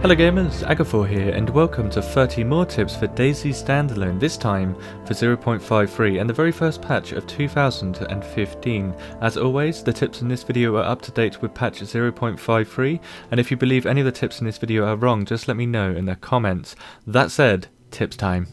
Hello gamers, Agafor here and welcome to 30 more tips for DayZ Standalone, this time for 0.53 and the very first patch of 2015. As always, the tips in this video are up to date with patch 0.53, and if you believe any of the tips in this video are wrong, just let me know in the comments. That said, tips time.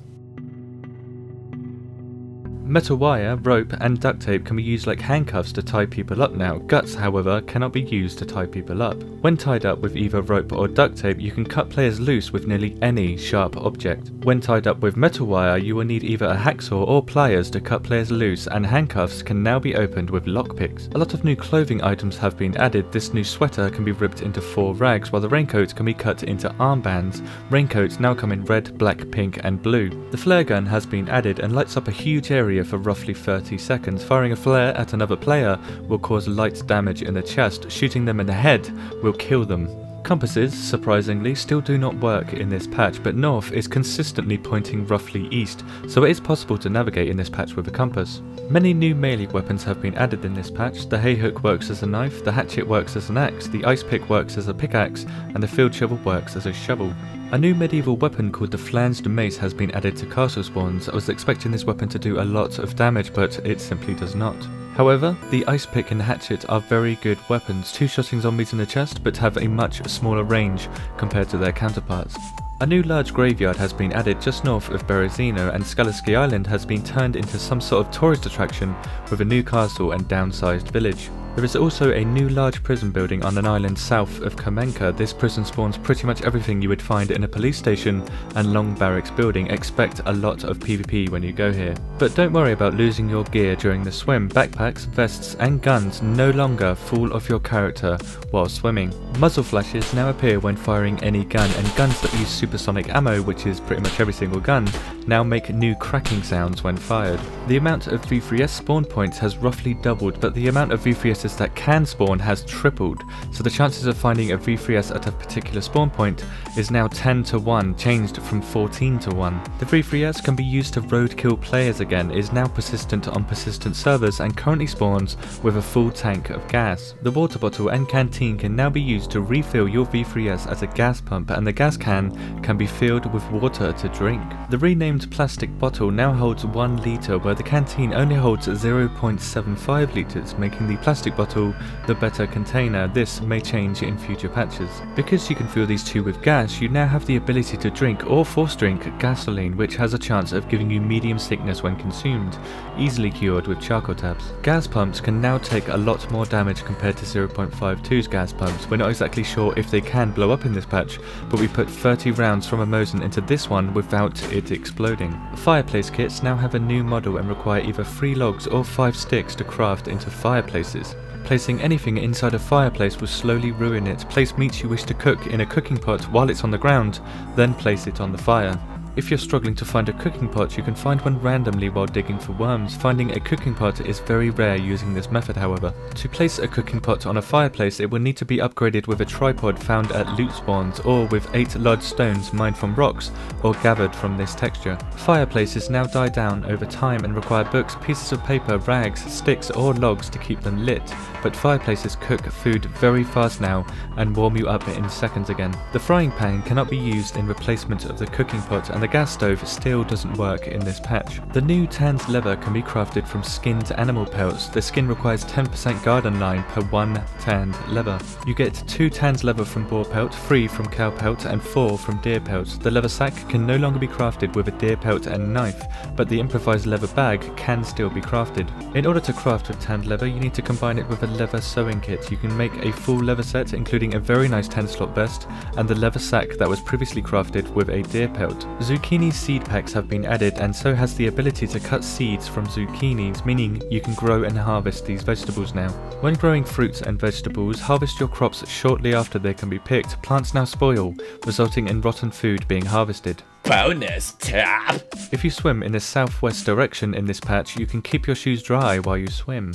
Metal wire, rope and duct tape can be used like handcuffs to tie people up now. Guts, however, cannot be used to tie people up. When tied up with either rope or duct tape, you can cut players loose with nearly any sharp object. When tied up with metal wire, you will need either a hacksaw or pliers to cut players loose, and handcuffs can now be opened with lockpicks. A lot of new clothing items have been added. This new sweater can be ripped into 4 rags, while the raincoat can be cut into armbands. Raincoats now come in red, black, pink and blue. The flare gun has been added and lights up a huge area for roughly 30 seconds. Firing a flare at another player will cause light damage in the chest. Shooting them in the head will kill them. Compasses, surprisingly, still do not work in this patch, but north is consistently pointing roughly east, so it is possible to navigate in this patch with a compass. Many new melee weapons have been added in this patch. The hay hook works as a knife, the hatchet works as an axe, the ice pick works as a pickaxe, and the field shovel works as a shovel. A new medieval weapon called the flanged mace has been added to castle spawns. I was expecting this weapon to do a lot of damage, but it simply does not. However, the ice pick and hatchet are very good weapons, 2-shotting zombies in the chest, but have a much smaller range compared to their counterparts. A new large graveyard has been added just north of Berezino, and Skaliski Island has been turned into some sort of tourist attraction with a new castle and downsized village. There is also a new large prison building on an island south of Kamenka. This prison spawns pretty much everything you would find in a police station and long barracks building. Expect a lot of PvP when you go here. But don't worry about losing your gear during the swim. Backpacks, vests and guns no longer fall off your character while swimming. Muzzle flashes now appear when firing any gun, and guns that use supersonic ammo, which is pretty much every single gun, now make new cracking sounds when fired. The amount of V3S spawn points has roughly doubled, but the amount of V3S that can spawn has tripled, so the chances of finding a V3S at a particular spawn point is now 10 to 1, changed from 14 to 1. The V3S can be used to roadkill players again, is now persistent on persistent servers, and currently spawns with a full tank of gas. The water bottle and canteen can now be used to refill your V3S as a gas pump, and the gas can be filled with water to drink. The renamed plastic bottle now holds 1 litre, where the canteen only holds 0.75 litres, making the plastic bottle the better container. This may change in future patches. Because you can fill these two with gas, you now have the ability to drink or force drink gasoline, which has a chance of giving you medium sickness when consumed, easily cured with charcoal tabs. Gas pumps can now take a lot more damage compared to 0.52's gas pumps. We're not exactly sure if they can blow up in this patch, but we put 30 rounds from a Mosin into this one without it exploding. Fireplace kits now have a new model and require either 3 logs or 5 sticks to craft into fireplaces. Placing anything inside a fireplace will slowly ruin it. Place meats you wish to cook in a cooking pot while it's on the ground, then place it on the fire. If you're struggling to find a cooking pot, you can find one randomly while digging for worms. Finding a cooking pot is very rare using this method, however. To place a cooking pot on a fireplace, it will need to be upgraded with a tripod found at loot spawns, or with 8 large stones mined from rocks or gathered from this texture. Fireplaces now die down over time and require books, pieces of paper, rags, sticks or logs to keep them lit, but fireplaces cook food very fast now and warm you up in seconds again. The frying pan cannot be used in replacement of the cooking pot, and the gas stove still doesn't work in this patch. The new tanned leather can be crafted from skinned animal pelts. The skin requires 10% garden line per 1 tanned leather. You get 2 tanned leather from boar pelt, 3 from cow pelt and 4 from deer pelt. The leather sack can no longer be crafted with a deer pelt and knife, but the improvised leather bag can still be crafted. In order to craft with tanned leather, you need to combine it with a leather sewing kit. You can make a full leather set including a very nice 10-slot vest and the leather sack that was previously crafted with a deer pelt. Zucchini seed packs have been added, and so has the ability to cut seeds from zucchinis, meaning you can grow and harvest these vegetables now. When growing fruits and vegetables, harvest your crops shortly after they can be picked. Plants now spoil, resulting in rotten food being harvested. Bonus tap! If you swim in the southwest direction in this patch, you can keep your shoes dry while you swim.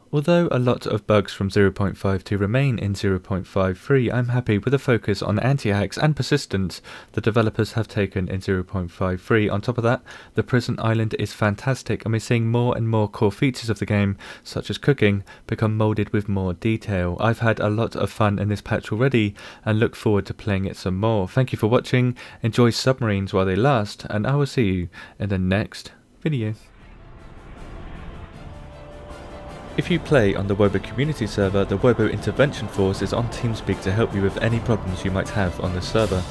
Although a lot of bugs from 0.52 remain in 0.53, I'm happy with the focus on anti-hacks and persistence the developers have taken in 0.53. On top of that, the prison island is fantastic and we're seeing more and more core features of the game, such as cooking, become moulded with more detail. I've had a lot of fun in this patch already and look forward to playing it some more. Thank you for watching, enjoy submarines while they last, and I will see you in the next video. If you play on the WOBO community server, the WOBO Intervention Force is on TeamSpeak to help you with any problems you might have on the server.